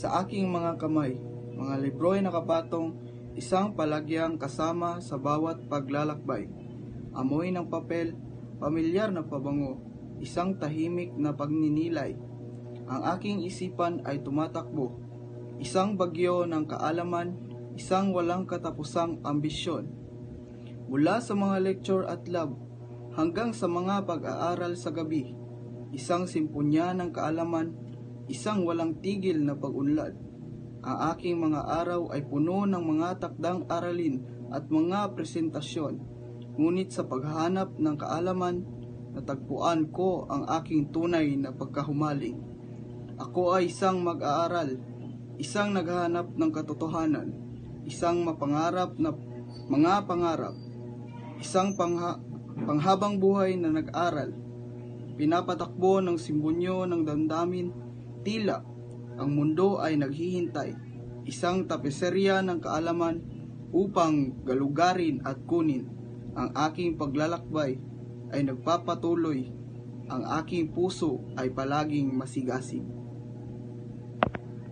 Sa aking mga kamay, mga libro'y nakapatong, isang palagyang kasama sa bawat paglalakbay. Amoy ng papel, pamilyar na pabango, isang tahimik na pagninilay. Ang aking isipan ay tumatakbo, isang bagyo ng kaalaman, isang walang katapusang ambisyon. Mula sa mga lecture at lab, hanggang sa mga pag-aaral sa gabi, isang simponya ng kaalaman, isang walang tigil na pag-unlad. Ang aking mga araw ay puno ng mga takdang aralin at mga presentasyon. Ngunit sa paghahanap ng kaalaman, natagpuan ko ang aking tunay na pagkahumaling. Ako ay isang mag-aaral, isang naghahanap ng katotohanan, isang mapangarap na mga pangarap, isang panghabang buhay na nag-aral. Pinapatakbo ng simbonyo ng damdamin, tila ang mundo ay naghihintay, isang tapiserya ng kaalaman upang galugarin at kunin. Ang aking paglalakbay ay nagpapatuloy, ang aking puso ay palaging masigasig.